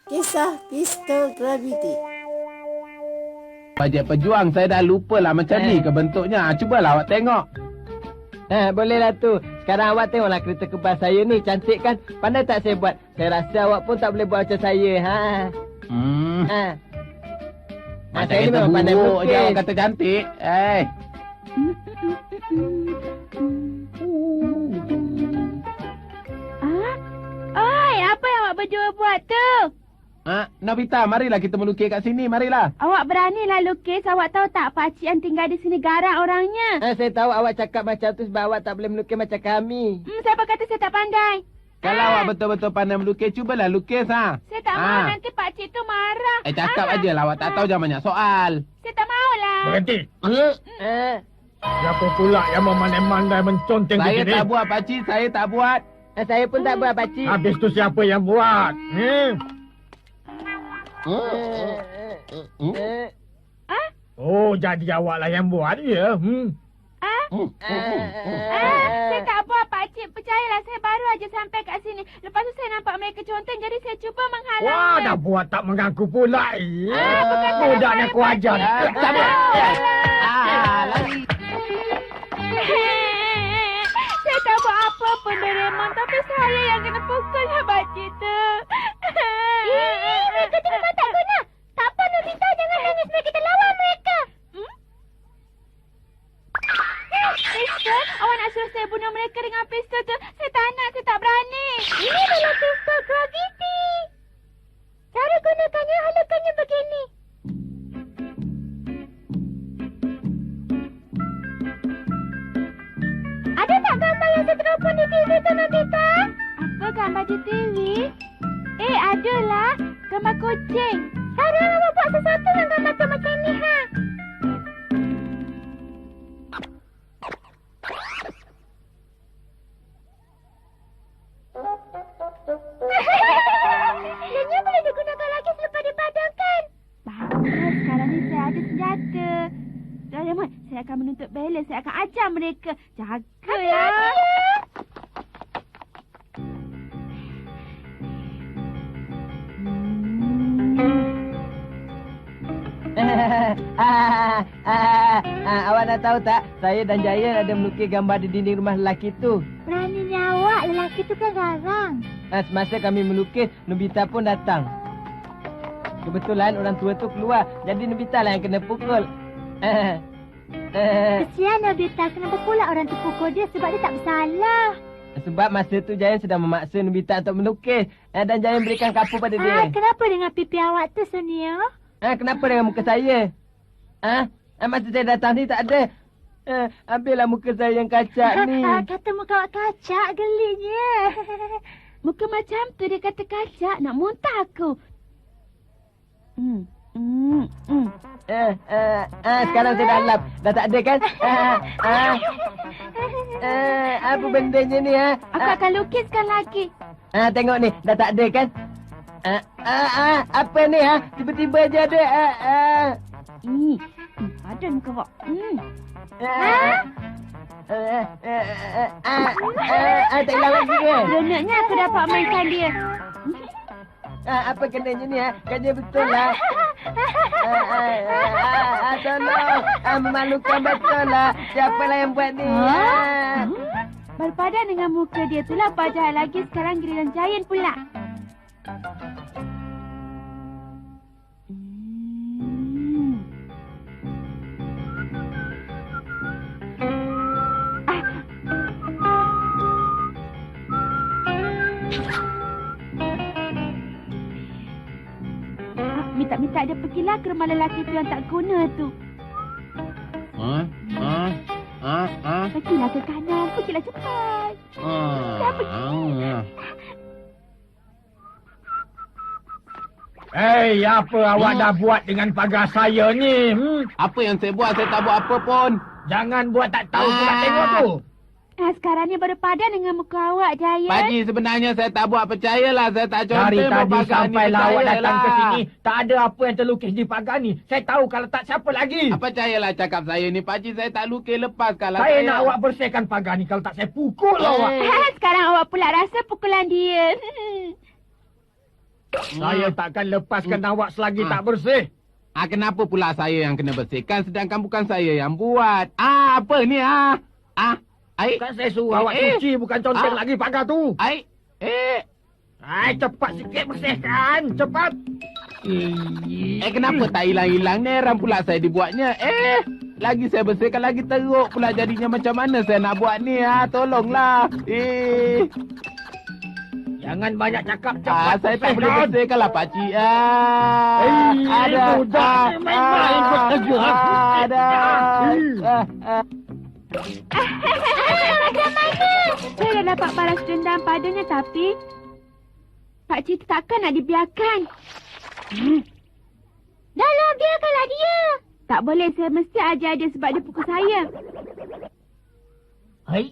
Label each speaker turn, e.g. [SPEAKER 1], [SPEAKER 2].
[SPEAKER 1] Kisah Pistol Gravity.
[SPEAKER 2] Bajet pejuang saya dah lupa lah macam ni ke bentuknya. Cubalah awak tengok.
[SPEAKER 3] Bolehlah tu. Sekarang awak tengoklah kereta kebas saya ni. Cantik kan? Pandai tak saya buat? Saya rasa awak pun tak boleh buat macam saya.
[SPEAKER 2] Macam
[SPEAKER 3] saya ni
[SPEAKER 2] kereta
[SPEAKER 3] memang pandai
[SPEAKER 2] buruk
[SPEAKER 3] melukis.
[SPEAKER 2] je awak kata cantik.
[SPEAKER 4] Oi, apa yang awak berdua buat tu?
[SPEAKER 2] Nobita, marilah kita melukis kat sini. Marilah.
[SPEAKER 4] Awak beranilah lukis. Awak tahu tak pakcik yang tinggal di sini garang orangnya?
[SPEAKER 3] Saya tahu awak cakap macam tu sebab awak tak boleh melukis macam kami.
[SPEAKER 4] Siapa kata saya tak pandai?
[SPEAKER 2] Kalau awak betul-betul pandai melukis, cubalah lukis.
[SPEAKER 4] Saya tak mahu nanti pakcik tu marah.
[SPEAKER 2] Cakap aje lah. Awak tak tahu jangan banyak soal.
[SPEAKER 4] Saya tak maulah.
[SPEAKER 5] Berhenti. Siapa pula yang memandai-mandai menconteng
[SPEAKER 2] Saya
[SPEAKER 5] begini?
[SPEAKER 2] tak buat, pakcik. Saya tak buat.
[SPEAKER 3] Saya pun tak buat pakcik.
[SPEAKER 5] Habis tu siapa yang buat? Oh, jadi awaklah yang buat ya?
[SPEAKER 4] Saya tak buat pakcik. Percayalah, saya baru aja sampai kat sini. Lepas tu saya nampak mereka conteng, jadi saya cuba
[SPEAKER 5] Wah,
[SPEAKER 4] menghalangnya.
[SPEAKER 5] dah buat tak mengaku pula.
[SPEAKER 4] bukan
[SPEAKER 5] Budaknya aku ajar.
[SPEAKER 2] Lari.
[SPEAKER 4] Saya tak buat apa pun Doraemon, tapi saya yang kena pukulnya pakcik tu. Mereka tu memang tak guna. Tak apa Nobita, jangan nangis. Mari kita lawan mereka. Pistol? Awak nak suruh saya bunuh mereka dengan pistol tu? Saya tak nak, saya tak berani. Ini adalah pistol graviti. Cara gunakannya, halakannya begini. Ada tak gambar yang tertelupon di TV tu, Nobita? Apa gambar di TV? Adalah. Gambar kucing. Sekarang awak buat sesuatu yang gambar tu macam ni, Ianya boleh digunakan lagi selepas dipadamkan. Bagus, sekarang ni saya ada senjata. Doraemon, saya akan menuntut bela. Saya akan ajar mereka. Jaga ya.
[SPEAKER 3] Awak nak tahu tak? Saya dan Jaya ada melukis gambar di dinding rumah lelaki tu.
[SPEAKER 4] Beraninya awak, lelaki tu kan garang.
[SPEAKER 3] Semasa kami melukis, Nobita pun datang. Kebetulan orang tua tu keluar. Jadi Nobita lah yang kena pukul.
[SPEAKER 4] Kesian Nobita, kenapa pula orang tu pukul dia sebab dia tak bersalah.
[SPEAKER 3] Sebab masa tu Jaya sedang memaksa Nobita untuk melukis. Dan Jaya berikan kapur pada dia.
[SPEAKER 4] Kenapa dengan pipi awak tu, Sonia?
[SPEAKER 3] Kenapa dengan muka saya? Masa saya datang ni tak ada. Ambillah muka saya yang kacak ni.
[SPEAKER 4] Kata muka awak kacak, gelinya. Muka macam tu dia kata kacak, nak muntah aku.
[SPEAKER 3] Sekarang saya dah lap. Dah tak ada kan? Apa bendanya ni?
[SPEAKER 4] Aku akan lukiskan lagi.
[SPEAKER 3] Tengok ni, dah tak ada kan? Apa ni? Tiba-tiba je ada.
[SPEAKER 4] Ada muka awak.
[SPEAKER 3] Tak hilang lagi ke?
[SPEAKER 4] Seronoknya aku dapat mainkan dia.
[SPEAKER 3] Apa kenanya ni? Kerja betul lah. Tolong. Memalukan betul lah. Siapalah yang buat ni?
[SPEAKER 4] Berpadan dengan muka dia tu lah. Apa jahat lagi sekarang giliran Giant pula. Minta dia pergilah ke rumah lelaki tu yang tak guna tu. Pergilah ke kanan. Pergilah cepat.
[SPEAKER 5] Apa awak dah buat dengan pagar saya ni?
[SPEAKER 2] Apa yang saya buat? Saya tak buat apa pun.
[SPEAKER 5] Jangan buat tak tahu pula tengok tu.
[SPEAKER 4] Sekarang ni berpadan dengan muka awak, Jaya.
[SPEAKER 2] Pakcik, sebenarnya saya tak buat, percayalah. Saya tak
[SPEAKER 5] Dari
[SPEAKER 2] conteng
[SPEAKER 5] tadi
[SPEAKER 2] pagar ni,
[SPEAKER 5] sampai awak datang ke
[SPEAKER 2] percayalah.
[SPEAKER 5] sini, tak ada apa yang terlukis di pagar ni. Saya tahu kalau tak siapa lagi.
[SPEAKER 2] Percayalah cakap saya ni, pakcik, saya tak lukis lepas kalau
[SPEAKER 5] Saya nak awak bersihkan pagar ni. Kalau tak saya pukul awak.
[SPEAKER 4] Sekarang awak pula rasa pukulan dia.
[SPEAKER 5] Saya takkan lepaskan awak selagi tak bersih.
[SPEAKER 2] Kenapa pula saya yang kena bersihkan sedangkan bukan saya yang buat? Apa ni? Air.
[SPEAKER 5] Kan saya suruh awak cuci, bukan conteng lagi pagar tu.
[SPEAKER 2] Air.
[SPEAKER 5] Cepat sikit bersihkan. Cepat.
[SPEAKER 2] Kenapa tak hilang-hilang ni? Heran pula saya dibuatnya. Lagi saya bersihkan, lagi teruk pula jadinya. Macam mana saya nak buat ni? Tolonglah.
[SPEAKER 5] Jangan banyak cakap, cepat.
[SPEAKER 2] Saya tak boleh bersihkan lah, pakcik.
[SPEAKER 5] Ada. Main-main bertegur.
[SPEAKER 2] Ada.
[SPEAKER 4] Macam mana? Saya dah dapat balas dendam padanya tapi pakcik takkan nak dibiarkan. Dah lah, biarkanlah dia. Tak boleh, saya mesti ajar dia sebab dia pukul saya.
[SPEAKER 5] Hai.